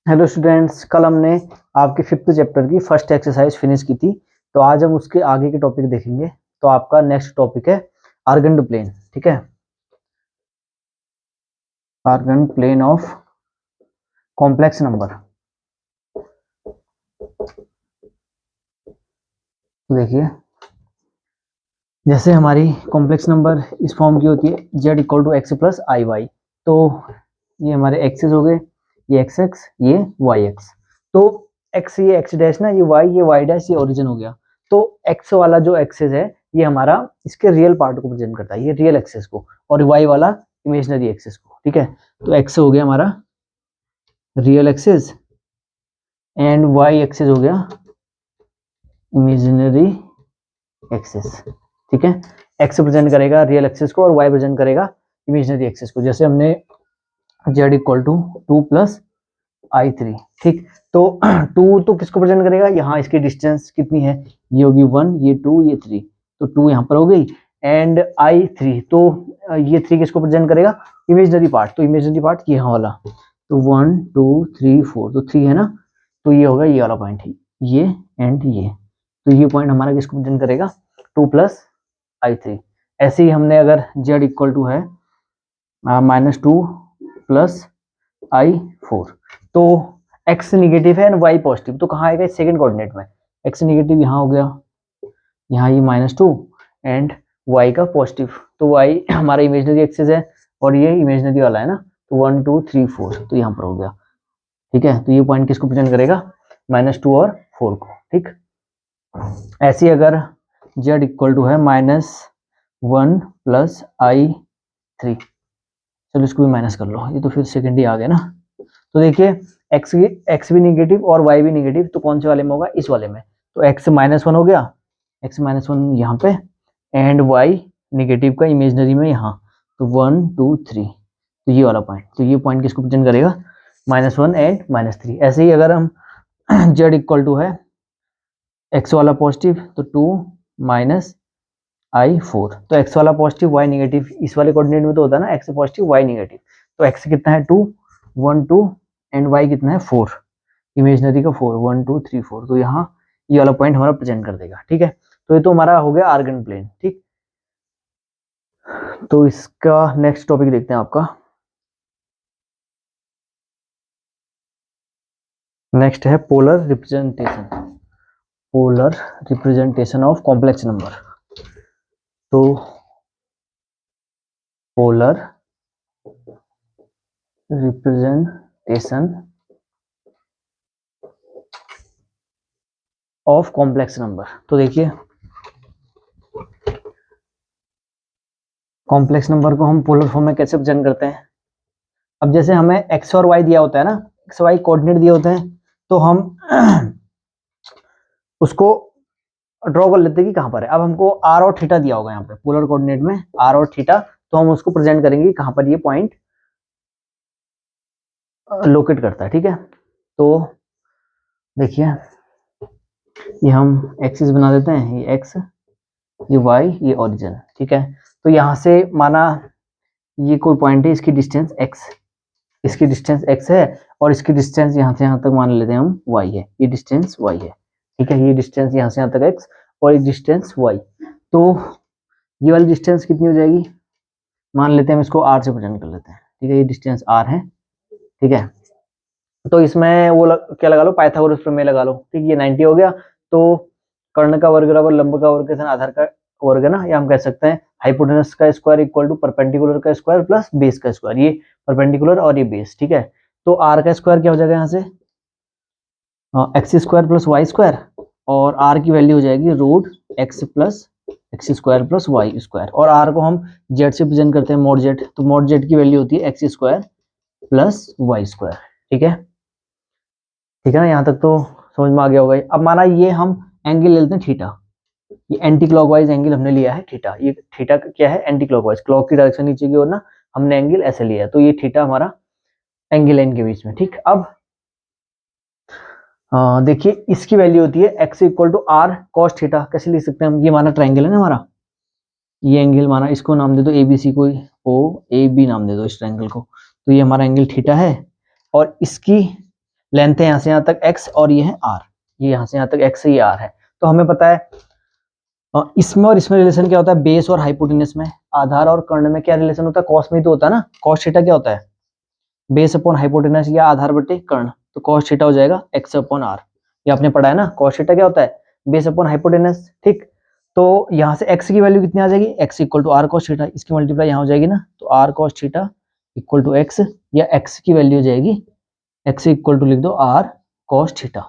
Hello students, कल हमने आपके 5th चैप्टर की फर्स्ट एक्सरसाइज फिनिश की थी। तो आज हम उसके आगे के टॉपिक देखेंगे। तो आपका नेक्स्ट टॉपिक है आर्गन प्लेन। ठीक है, Argand plane of complex number. तो देखिए, जैसे हमारी कॉम्प्लेक्स नंबर इस फॉर्म की होती है z equal to x plus i y. तो ये हमारे एक्सेस हो गए, ये एक्स एक्स, ये वाई एक्स। तो एक्स, ये एक्स डैश ना, ये वाई डैश, ये ओरिजिन हो गया। तो एक्स वाला जो एक्सेस है ये हमारा इसके रियल पार्ट को प्रेजेंट करता है, ये रियल एक्सेस को, और वाई वाला इमेजिनरी एक्सेस को। ठीक है, तो एक्स हो गया हमारा real axis and y axis हो गया इमेजिनरी एक्सेस। ठीक है, एक्स प्रेजेंट करेगा रियल एक्सेस को और वाई प्रेजेंट करेगा इमेजिनरी एक्सेस को। जैसे हमने z equal to 2 plus i three. ठीक, तो 2 तो किसको प्रेजेंट करेगा, यहाँ इसकी डिस्टेंस कितनी है, ये होगी 1, ये 2, ये 3। तो 2 यहाँ पर हो गई एंड आई थ्री, तो ये 3 किसको प्रेजेंट करेगा, इमेजिनरी पार्ट। तो इमेजिनरी पार्ट ये वाला, तो 1 2 3 4, तो 3 है ना, तो ये होगा ये वाला पॉइंट, ये एंड ये। तो ये पॉइंट हमारा किसको प्रेजेंट करेगा, 2 प्लस आई थ्री। ऐसे ही हमने अगर z इक्वल टू है -2 प्लस आई फोर, तो x निगेटिव है एंड y पॉजिटिव, तो कहाँ आएगा, सेकंड कोऑर्डिनेट में। x निगेटिव यहाँ हो गया, यहाँ ये -2 एंड y का पॉजिटिव। तो y हमारा इमेजिनरी एक्सिस है और ये इमेजिनरी वाला है ना, तो 1 2 3 4, तो यहाँ पर हो गया। ठीक है, तो ये पॉइंट किसको प्रेजेंट करेगा, -2 और 4 को। ठीक, ऐसे अगर z इक्वल टू है -1 प्लस आई थ्री, चलो इसको भी माइनस कर लो, ये तो फिर सेकेंड ही आ गया ना। तो देखिए, एक्स भी निगेटिव और वाई भी निगेटिव, तो कौन से वाले में होगा, इस वाले में। तो एक्स -1 हो गया, एक्स -1 यहाँ पे, एंड वाई निगेटिव का इमेजनरी में यहाँ, तो 1 2 3, तो ये वाला पॉइंट। तो ये पॉइंट किसको प्रेजेंट करेगा, -1 एंड -3। ऐसे ही अगर हम z इक्वल टू है एक्स वाला पॉजिटिव, तो 2 माइनस आई फोर, तो एक्स वाला पॉजिटिव वाई निगेटिव, इस वाले कोऑर्डिनेट में तो होता है ना एक्स पॉजिटिव वाई निगेटिव। तो एक्स कितना है 2 1 2 एंड वाई कितना है 4, इमेजनरी का 4 1 2 3 4। तो यहाँ ये वाला पॉइंट हमारा प्रेजेंट कर देगा। ठीक है, तो ये तो हमारा हो गया आर्गन प्लेन। ठीक, तो इसका नेक्स्ट टॉपिक देखते हैं आपका। नेक्स्ट है polar representation, polar representation of complex number. तो polar representation of complex number. तो देखिए, कॉम्प्लेक्स नंबर को हम पोलर फॉर्म में कैसे प्रेजेंट करते हैं। अब जैसे हमें एक्स और वाई दिया होता है ना, एक्स वाई कोऑर्डिनेट दिए होते हैं, तो हम उसको ड्रॉ कर लेते हैं कि कहाँ पर है। अब हमको आर और थीटा दिया होगा यहाँ पे पोलर कोऑर्डिनेट में, आर और थीटा, तो हम उसको प्रेजेंट करेंगे कहाँ पर ये पॉइंट लोकेट करता है। ठीक है, तो देखिए, ये हम एक्सिस बना देते हैं, ये एक्स, ये वाई, ये ओरिजिन। ठीक है, तो यहाँ से माना ये कोई पॉइंट है, इसकी डिस्टेंस एक्स, इसकी डिस्टेंस x है और इसकी डिस्टेंस यहाँ से यहाँ तक मान लेते हैं हम y है, ये डिस्टेंस y है। ठीक है, ये डिस्टेंस यहाँ से यहाँ तक x और एक डिस्टेंस y। तो ये वाली डिस्टेंस कितनी हो जाएगी, मान लेते हैं हम इसको r से प्रेजेंट कर लेते हैं। ठीक है, ये डिस्टेंस r है। ठीक है, तो इसमें वो क्या लगा लो, पाइथागोरस प्रमेय लगा लो। ठीक, ये 90 हो गया। तो कर्ण का वर्ग बराबर लंब का वर्ग आधार का वर्ग है ना, या हम कह सकते हैं हाइपोटेनस का स्क्वायर इक्वल टू परपेंडिकुलर का स्क्वायर प्लस बेस का स्क्वायर, ये परपेंडिकुलर और ये बेस। ठीक है, तो आर का स्क्वायर क्या हो जाएगा यहाँ से, x square plus y square, और आर की वैल्यू हो जाएगी root x plus x square plus y square, और आर को हम जेड से प्रेजेंट करते हैं मोड जेड, तो मोड जेड की वैल्यू होती है x square plus y square. ठीक है, ठीक है ना, यहाँ तक तो समझ में आ गया होगा। अब माना ये हम एंगल ले लेते हैं थीटा, ये एंटी क्लॉकवाइज एंगल हमने लिया है थीटा, ये थीटा क्या है, एंटी क्लॉकवाइज, क्लॉक की डायरेक्शन नीचे की ओर ना, हमने एंगल ऐसे लिया है, तो ये थीटा हमारा एंगल है इनके बीच में। ठीक, अब देखिए इसकी वैल्यू होती है x equal to r cos theta. कैसे लिख सकते हैं हम, ये माना ट्राइंगल है ना हमारा, ये एंगल माना, इसको नाम दे दो ए बी सी, कोई ओ ए बी नाम दे दो इस ट्राइंगल को। तो ये हमारा एंगल थीटा है और इसकी लेंथ है यहाँ से यहाँ तक x और ये है r, ये यहाँ से यहाँ तक x है, ये r है। तो हमें पता है इसमें और इसमें रिलेशन क्या होता है, बेस और हाइपोटेनस में, आधार और कर्ण में क्या रिलेशन होता है, कॉस में ही तो होता है ना। कॉस थीटा क्या होता है, बेस अपॉन हाइपोटेनस या आधार बटे कर्ण, तो कॉस थीटा हो जाएगा x अपॉन r। ये आपने पढ़ा है ना, कॉस थीटा क्या होता है, बेस अपॉन हाइपोटेनस, ठीक। तो यहाँ से x की वैल्यू कितनी आ जाएगी, x equal to r cos theta, इसकी मल्टीप्लाई यहाँ हो जाएगी ना, तो r cos theta equal to x, या x की वैल्यू हो जाएगी x इक्वल टू लिख दो आर कॉस थीटा।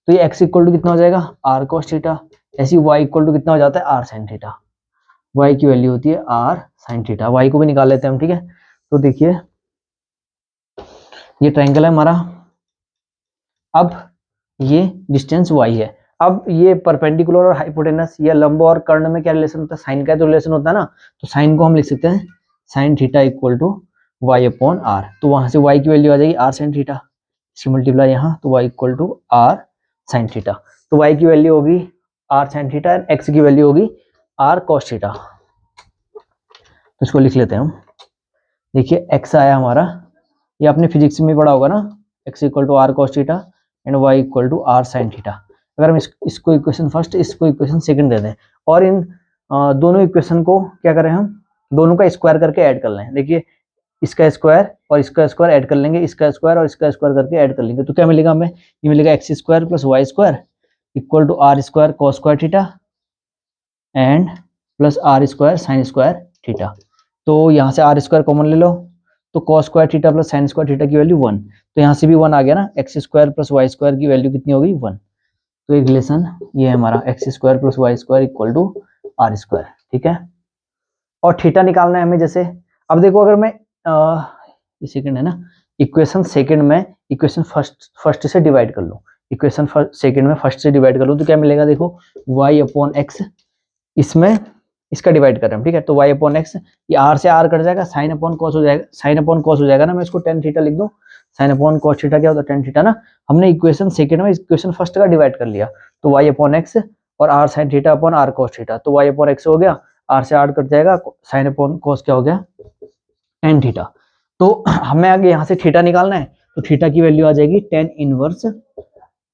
तो ये x इक्वल टू कितना हो जाएगा, आर कॉस थीटा। ऐसी y इक्वल टू कितना हो जाता है, आर साइन थीटा। y की वैल्यू होती है आर साइन थीटा, y को भी निकाल लेते हैं हम, ठीक है। तो देखिए ये ट्रायंगल है हमारा, अब ये डिस्टेंस y है। अब ये परपेंडिकुलर और हाइपोटेनस या लंब और कर्ण में क्या रिलेशन होता है, साइन का तो रिलेशन होता है ना। तो साइन को हम लिख सकते हैं sine theta equal to y upon r. तो वहां से y की वैल्यू आ जाएगी आर साइन थीटा, इसकी मल्टीप्लाई यहाँ, तो y equal to r sine theta. तो y की वैल्यू होगी r sine theta and x की वैल्यू होगी आर कॉस थीटा। तो इसको लिख लेते हैं हम। देखिए x आया हमारा, ये आपने फिजिक्स में पढ़ा होगा ना, x equal to r cos theta and y equal to r sine theta. अगर हम इसको इक्वेशन फर्स्ट, इसको इक्वेशन सेकंड दे दें और इन दोनों इक्वेशन को क्या करें, हम दोनों का स्क्वायर करके ऐड कर लें। देखिए इसका स्क्वायर और इसका स्क्वायर ऐड कर लेंगे, इसका स्क्वायर और इसका स्क्वायर करके ऐड कर लेंगे, तो क्या मिलेगा हमें, ये मिलेगा x square plus y square equal to r square cos square theta and plus r square sine square theta. तो यहाँ से आर स्क्वायर कॉमन ले लो, तो cos square theta plus sine square theta की वैल्यू 1, तो यहाँ से भी 1 आ गया ना, x square plus y square की वैल्यू कितनी होगी 1। तो एक रिलेशन ये है हमारा, x square plus y square equal to r square, ठीक है। और थीटा निकालना है हमें, जैसे अब देखो अगर मैं सेकंड है ना, इक्वेशन सेकंड में इक्वेशन फर्स्ट से डिवाइड कर लूँ, इक्वेशन सेकंड में फर्स्ट से डिवाइड कर लूँ, तो क्या मिलेगा, देखो y अपॉन एक्स, इसमें इसका डिवाइड कर रहे हैं, ठीक है। तो y अपॉन एक्स, ये r से r कट जाएगा, साइन अपॉन कॉस हो जाएगा, साइन अपॉन कॉस हो जाएगा ना, मैं इसको टेन थीटा लिख दूं, साइन अपॉन कॉस थीटा क्या होता है, टेन थीटा ना। हमने इक्वेशन सेकंड में इक्वेशन फर्स्ट का डिवाइड कर लिया, तो y अपॉन एक्स और r sine theta upon r cos theta, तो y अपॉन एक्स हो गया, r से r कट जाएगा, साइन अपॉन कॉस क्या हो गया, टेन थीटा। तो हमें आगे यहाँ से थीटा निकालना है, तो थीटा की वैल्यू आ जाएगी tan inverse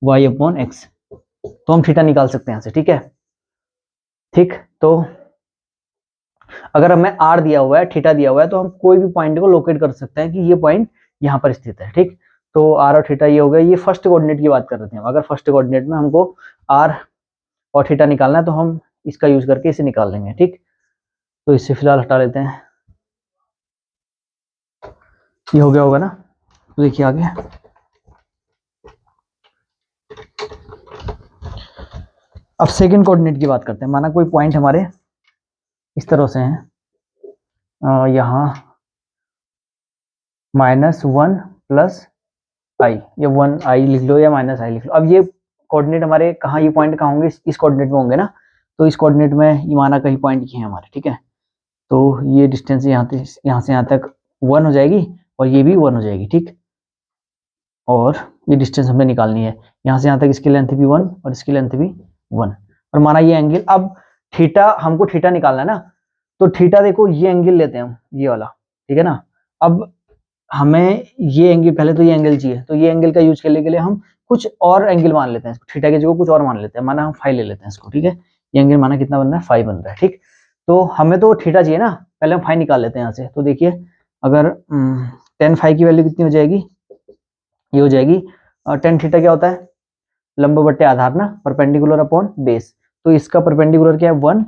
y upon x. तो हम थीटा निकाल सकते हैं यहाँ से, ठीक है, ठीक। तो अगर हमें r दिया हुआ है, थीटा दिया हुआ है, तो हम कोई भी पॉइंट को लोकेट कर सकते हैं कि ये पॉइंट यहाँ पर स्थित है, ठीक। तो r और थीटा ये हो गया, ये फर्स्ट कोऑर्डिनेट की बात कर रहे थे हम। अगर फर्स्ट कोऑर्डिनेट में हमको r और थीटा निकालना है, तो हम इसका यूज करके इसे निकाल लेंगे, ठीक। तो इससे फिलहाल हटा लेते हैं, ये हो गया होगा ना। तो देखिए आगे, अब सेकंड कोऑर्डिनेट की बात करते हैं। माना कोई पॉइंट हमारे इस तरह से हैं, यहाँ -1 प्लस आई, या 1 आई लिख लो या माइनस आई लिख लो। अब ये कोऑर्डिनेट हमारे कहाँ, ये पॉइंट कहाँ होंगे, इस कोऑर्डिनेट में होंगे ना। तो इस कोऑर्डिनेट में ये माना कहीं पॉइंट ये है हमारे, ठीक है। तो ये डिस्टेंस यहाँ से यहाँ तक 1 हो जाएगी और ये भी 1 हो जाएगी, ठीक। और ये डिस्टेंस हमने निकालनी है, यहाँ से यहाँ तक इसकी लेंथ भी 1 और इसकी लेंथ भी 1। और माना ये एंगल, अब थीटा, हमको थीटा निकालना है ना, तो थीटा देखो ये एंगल लेते हैं हम, ये वाला, ठीक है ना। अब हमें ये एंगल, पहले तो ये एंगल चाहिए, तो ये एंगल का यूज करने के लिए हम कुछ और एंगल मान लेते हैं, थीटा की जगह कुछ और मान लेते हैं। माना हम 5 ले लेते हैं इसको, ठीक है। ये एंगल माना कितना बन रहा है, 5 बन रहा है, ठीक। तो हमें तो थीटा चाहिए ना, पहले हम 5 निकाल लेते हैं यहाँ से। तो देखिए अगर टेन फाइव की वैल्यू कितनी हो जाएगी, ये हो जाएगी टेन थीटा क्या होता है, लंब बट्टे आधार ना, परपेंडिकुलर अपॉन बेस। तो इसका परपेंडिकुलर क्या है 1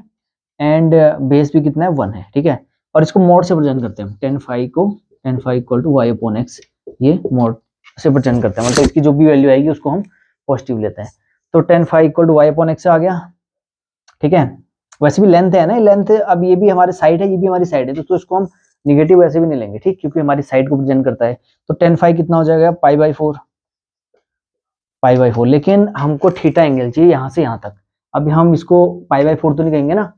एंड बेस भी कितना है 1 है, ठीक है। और इसको मोड से प्रेजेंट करते हैं, टेन फाइव को, tan phi equal to Y upon x, ये मोड से प्रेजेंट करते हैं, मतलब इसकी जो भी वैल्यू आएगी उसको हम पॉजिटिव लेते हैं। तो tan phi equal to Y upon X आ गया, ठीक है। वैसे भी लेंथ है ना, लेंथ, अब ये भी हमारी साइड है, ये भी हमारी साइड है, तो इसको हम निगेटिव वैसे भी नहीं लेंगे, ठीक, क्योंकि हमारी साइड को प्रेजेंट करता है। तो टेन फाइव कितना हो जाएगा, पाई बाई 4, पाई बाई 4। लेकिन हमको थीटा एंगल चाहिए यहाँ से यहाँ तक। अब हम इसको पाई बाई 4 तो नहीं कहेंगे ना,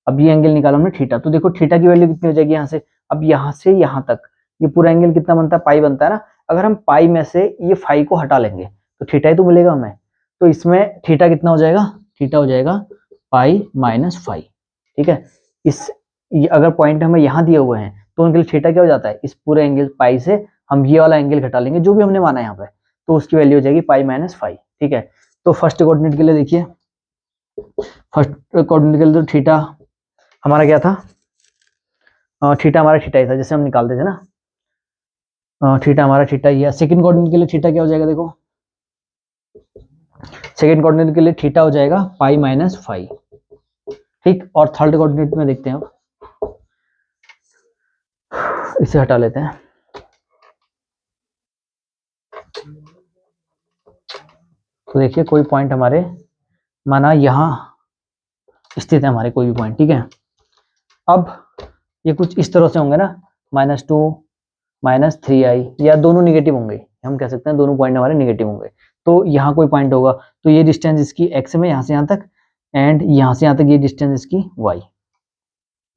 अब ये एंगल निकाला हमने थीटा। तो देखो थीटा की वैल्यू कितनी हो जाएगी यहाँ से, अब यहाँ से यहाँ तक ये पूरा एंगल कितना बनता है, पाई बनता है ना। अगर हम पाई में से ये फाई को हटा लेंगे तो थीटा ही तो मिलेगा हमें। तो इसमें थीटा कितना हो जाएगा, थीटा हो जाएगा पाई माइनस फाई, ठीक है। ये अगर पॉइंट हमें यहाँ दिए हुए हैं तो एंगल थीटा क्या हो जाता है, इस पूरे एंगल पाई से हम ये वाला एंगल घटा लेंगे जो भी हमने माना यहाँ पे, तो उसकी वैल्यू हो जाएगी पाई माइनस फाइव। ठीक है, तो फर्स्ट कोऑर्डिनेट के लिए देखिए, फर्स्ट कोऑर्डिनेट के लिए तो थीटा हमारा क्या था, थीटा हमारा थीटा ही था जैसे हम निकालते थे ना, थीटा हमारा थीटा ही है। सेकंड कोऑर्डिनेट के लिए थीटा क्या हो जाएगा, देखो सेकंड कोऑर्डिनेट के लिए थीटा हो जाएगा पाई माइनस फाइव। ठीक, और थर्ड कोऑर्डिनेट में देखते हैं, अब इसे हटा लेते हैं। तो देखिए कोई पॉइंट हमारे माना यहाँ स्थित है हमारे, कोई भी पॉइंट। ठीक है, अब ये कुछ इस तरह से होंगे ना, -2 -3i, या दोनों निगेटिव होंगे, हम कह सकते हैं दोनों पॉइंट हमारे निगेटिव होंगे। तो यहाँ कोई पॉइंट होगा, तो ये डिस्टेंस इसकी x में यहाँ से यहाँ तक, एंड यहाँ से यहाँ तक ये डिस्टेंस इसकी y,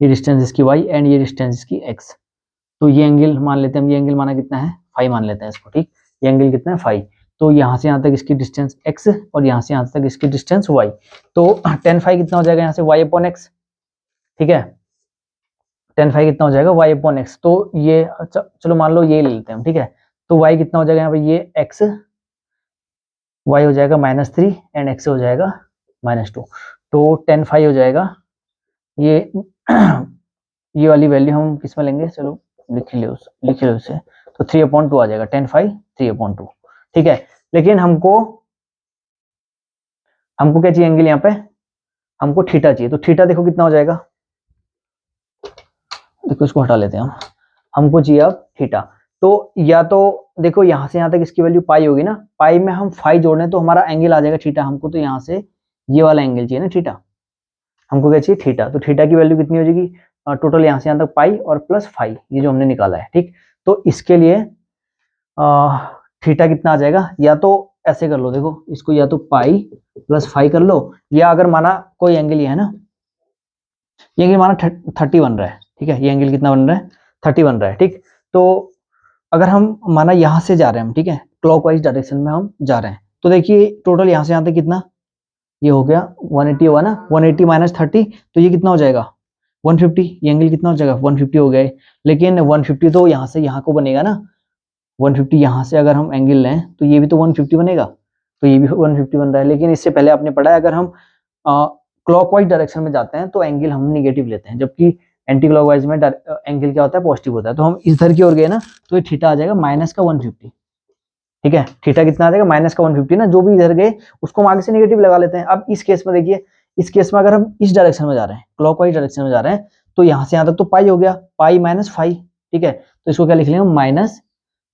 ये डिस्टेंस इसकी y एंड ये डिस्टेंस इसकी x। तो ये एंगल मान लेते हैं हम, ये एंगल माना कितना है, फाइव मान लेते हैं इसको। ठीक, ये एंगल कितना है, फाइव। तो यहाँ से यहाँ तक इसकी डिस्टेंस x और यहाँ से यहाँ तक इसकी डिस्टेंस y। तो tan फाइव कितना हो जाएगा यहाँ से, y अपॉन x। ठीक है, tan फाइव कितना हो जाएगा, y अपॉन x। तो ये चलो मान लो ये ले लेते हैं हम। ठीक है, तो y कितना हो जाएगा यहाँ पे, ये x, y हो जाएगा -3 एंड x हो जाएगा -2। तो tan फाइव हो जाएगा ये ये वाली वैल्यू हम किस में लेंगे, चलो लिख लो उसे। तो 3/2 आ जाएगा, tan फाइव 3/2। ठीक है, लेकिन हमको क्या चाहिए एंगल, यहाँ पे हमको थीटा चाहिए। तो थीटा देखो कितना हो जाएगा, देखो इसको हटा लेते हैं हम, हमको चाहिए अब थीटा। तो या तो देखो यहाँ से यहाँ तक इसकी वैल्यू पाई होगी ना, पाई में हम फाइव जोड़ने तो हमारा एंगल आ जाएगा थीटा। हमको तो यहाँ से ये वाला एंगल चाहिए ना थीटा, हमको क्या चाहिए, थीटा। तो थीटा की वैल्यू कितनी हो जाएगी, टोटल यहाँ से यहाँ तक पाई और प्लस फाइव, ये जो हमने निकाला है। ठीक, तो इसके लिए थीटा कितना आ जाएगा, या तो ऐसे कर लो, देखो इसको या तो पाई प्लस फाइव कर लो, या अगर माना कोई एंगल ये है ना, ये एंगल माना 30 बन रहा है। ठीक है, ये एंगल कितना बन रहा है, 30 बन रहा है। ठीक, तो अगर हम माना यहाँ से जा रहे हैं हम, ठीक है, क्लॉकवाइज डायरेक्शन में हम जा रहे हैं, तो देखिए टोटल यहाँ से यहाँ तक कितना, ये हो गया 180 होगा ना, 180 माइनस 30, तो ये कितना हो जाएगा 150। ये एंगल कितना हो जाएगा 150 हो गया। लेकिन 150 तो यहाँ से यहाँ को बनेगा ना, 150 यहाँ से अगर हम एंगल लें तो ये भी तो 150 बनेगा, तो ये भी 150 बन रहा है। लेकिन इससे पहले आपने पढ़ा है, अगर हम क्लॉकवाइज डायरेक्शन में जाते हैं तो एंगल हम निगेटिव लेते हैं, जबकि एंटी क्लॉकवाइज में एंगल क्या होता है, पॉजिटिव होता है। तो हम इधर की ओर गए ना, तो ये थीटा आ जाएगा -150। ठीक है, थीटा कितना आ जाएगा -150 ना, जो भी इधर गए उसको हम आगे से नेगेटिव लगा लेते हैं। अब इस केस में देखिए, इस केस में अगर हम इस डायरेक्शन में जा रहे हैं, क्लॉकवाइज डायरेक्शन में जा रहे हैं, तो यहाँ से यहाँ तक तो पाई हो गया, पाई माइनस फाइव। ठीक है, तो इसको क्या लिख लेंगे, माइनस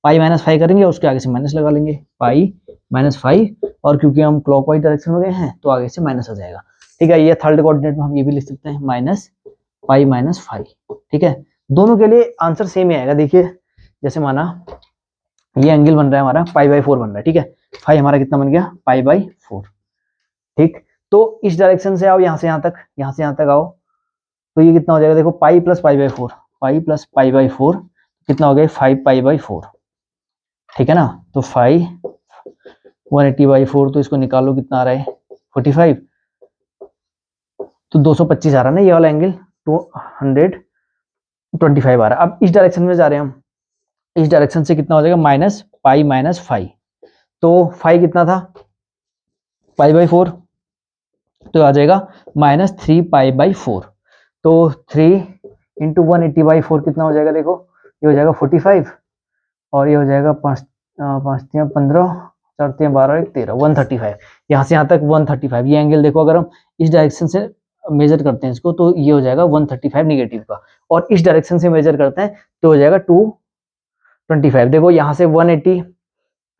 पाई माइनस फाइव करेंगे, उसके आगे से माइनस लगा लेंगे, पाई -5, और क्योंकि हम क्लॉकवाइज डायरेक्शन में गए हैं तो आगे से माइनस आ जाएगा। ठीक है, ये थर्ड कोऑर्डिनेट में हम ये भी लिख सकते हैं, -पाई -5। ठीक है, दोनों के लिए आंसर सेम ही आएगा। देखिए जैसे माना ये एंगल बन रहा है हमारा π/4 बन रहा है। ठीक है, फाइव हमारा कितना बन गया, π/4। ठीक, तो इस डायरेक्शन से आओ, यहाँ से यहाँ तक, यहाँ से यहाँ तक आओ, तो ये कितना हो जाएगा, देखो पाई प्लस π/4, पाई प्लस π/4 कितना हो गया, 5π/4। ठीक है ना, तो 180/4, तो इसको निकालो कितना आ रहा है 45, तो 225 आ रहा है ना, ये वाला एंगल 225 आ रहा है। अब इस डायरेक्शन में जा रहे हैं हम, इस डायरेक्शन से कितना हो जाएगा, -पाई -5, तो 5 कितना था, π/4, तो आ जाएगा -3π/4। तो 3 × 180/4 कितना हो जाएगा, देखो ये हो जाएगा 45, और ये हो जाएगा 5 5 15 4 12 1 13 135। यहाँ से यहाँ तक 135। ये एंगल देखो, अगर हम इस डायरेक्शन से मेजर करते हैं इसको, तो ये हो जाएगा 135 निगेटिव का, और इस डायरेक्शन से मेजर करते हैं तो हो जाएगा 225। देखो यहाँ से 180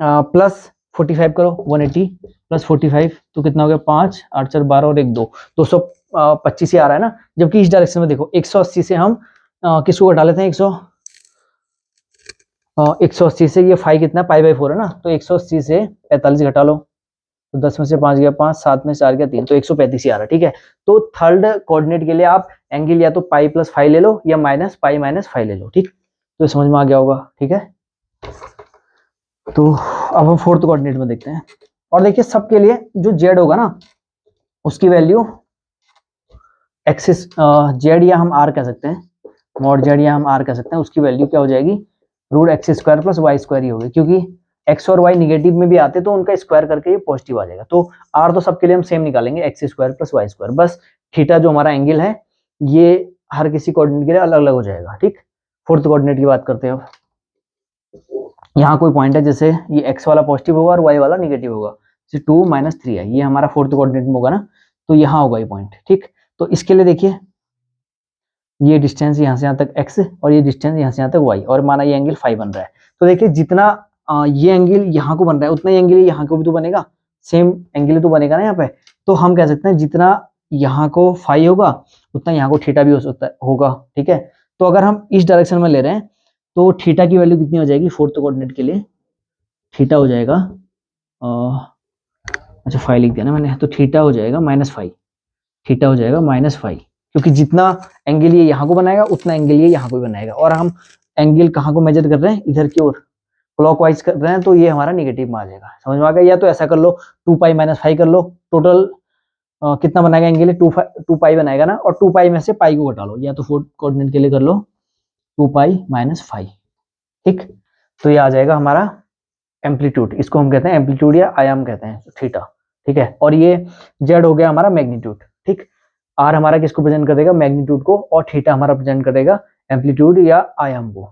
प्लस 45 करो, 180 प्लस 45 तो कितना हो गया, 5 8 4 12 और 1 2 225 ही आ रहा है ना। जबकि इस डायरेक्शन में देखो 180 से हम किसको घटा लेते हैं, 180 से ये 5 कितना π/4 है ना, तो 180 से 45 घटा लो, तो 10 में से 5 गया 5, 7 में से 4 गया 3, तो 135 ही आ रहा है। ठीक है, तो थर्ड कोऑर्डिनेट के लिए आप एंगल या तो पाई प्लस 5 ले लो, या -पाई -5 ले लो। ठीक, तो समझ में आ गया होगा। ठीक है, तो अब हम फोर्थ कोऑर्डिनेट में देखते हैं, और देखिए सबके लिए जो जेड होगा ना, उसकी वैल्यू एक्सिस जेड या हम आर कह सकते हैं, मॉड जेड या हम आर कह सकते हैं, उसकी वैल्यू क्या हो जाएगी, √x² + y² ही होगी, क्योंकि एक्स और वाई निगेटिव में भी आते तो उनका स्क्वायर करके ये पॉजिटिव आ जाएगा। तो आर तो सबके लिए हम सेम निकालेंगे, x square plus y square, बस थीटा जो हमारा एंगल है ये हर किसी कोऑर्डिनेट के लिए अलग अलग हो जाएगा। ठीक, फोर्थ कोऑर्डिनेट की बात करते हैं अब। यहाँ कोई पॉइंट है जैसे ये एक्स वाला पॉजिटिव होगा और वाई वाला निगेटिव होगा, जैसे 2 - 3 है, ये हमारा फोर्थ कोऑर्डिनेट में होगा ना, तो यहाँ होगा ये पॉइंट। ठीक, तो इसके लिए देखिए ये डिस्टेंस यहाँ से यहाँ तक x और ये डिस्टेंस यहाँ से यहाँ तक y, और माना ये एंगल फाई बन रहा है। तो देखिए जितना ये एंगल यहाँ को बन रहा है उतना ही एंगल यहाँ को भी तो बनेगा, सेम एंगल तो बनेगा ना यहाँ पे। तो हम कह सकते हैं जितना यहाँ को फाई होगा उतना यहाँ को थीटा भी हो सकता होगा। ठीक है, तो अगर हम इस डायरेक्शन में ले रहे हैं तो थीटा की वैल्यू कितनी हो जाएगी फोर्थ कोऑर्डिनेट के लिए, थीटा हो जाएगा अच्छा फाई लिख दिया ना मैंने, तो थीटा हो जाएगा -5, थीटा हो जाएगा -5, क्योंकि जितना एंगल ये यहाँ को बनाएगा उतना एंगल ये यहाँ को भी बनाएगा। और हम एंगल कहाँ को मेजर कर रहे हैं, इधर की ओर क्लॉकवाइज कर रहे हैं, तो ये हमारा निगेटिव में आ जाएगा। समझ में आ गया? या तो ऐसा कर लो 2π - 5 कर लो, टोटल कितना बनाएगा एंगल, 2π बनाएगा ना, और 2π में से पाई को घटा लो, या तो फोर्थ कोऑर्डिनेट के लिए कर लो 2π - 5। ठीक, तो ये आ जाएगा हमारा एम्पलीट्यूड, इसको हम कहते हैं एम्पलीट्यूड या आयाम कहते हैं, थीटा। ठीक है, और ये जेड हो गया हमारा मैग्नीट्यूड। ठीक, आर हमारा किसको प्रेजेंट करेगा, मैग्नीट्यूड को, और थीटा हमारा प्रेजेंट करेगा एम्पलीट्यूड या आयाम को।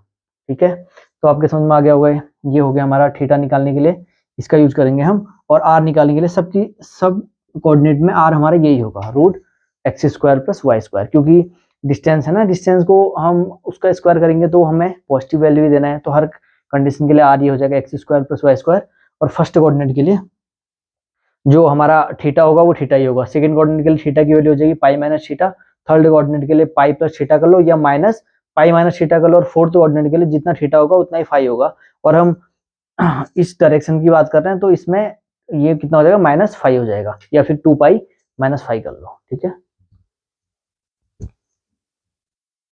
ठीक है, तो आपके समझ में आ गया होगा, ये हो गया हमारा थीटा निकालने के लिए इसका यूज करेंगे हम, और आर निकालने के लिए सब कोऑर्डिनेट में आर हमारा यही होगा √x² + y², क्योंकि डिस्टेंस है ना, डिस्टेंस को हम उसका स्क्वायर करेंगे तो हमें पॉजिटिव वैल्यू ही देना है, तो हर कंडीशन के लिए आर ये हो जाएगा x² + y²। और फर्स्ट कोऑर्डिनेट के लिए जो हमारा थीटा होगा वो थीटा ही होगा, सेकंड कोऑर्डिनेट के लिए थीटा की वैल्यू हो जाएगी π - थीटा, थर्ड कोऑर्डिनेट के लिए पाई प्लस थीटा कर लो या माइनस पाई माइनस थीटा कर लो, और फोर्थ कोऑर्डिनेट के लिए जितना थीटा होगा उतना ही फाई होगा। और हम इस डायरेक्शन की बात कर रहे हैं तो इसमें ये कितना हो जाएगा -5 हो जाएगा, या फिर 2π - 5 कर लो। ठीक है।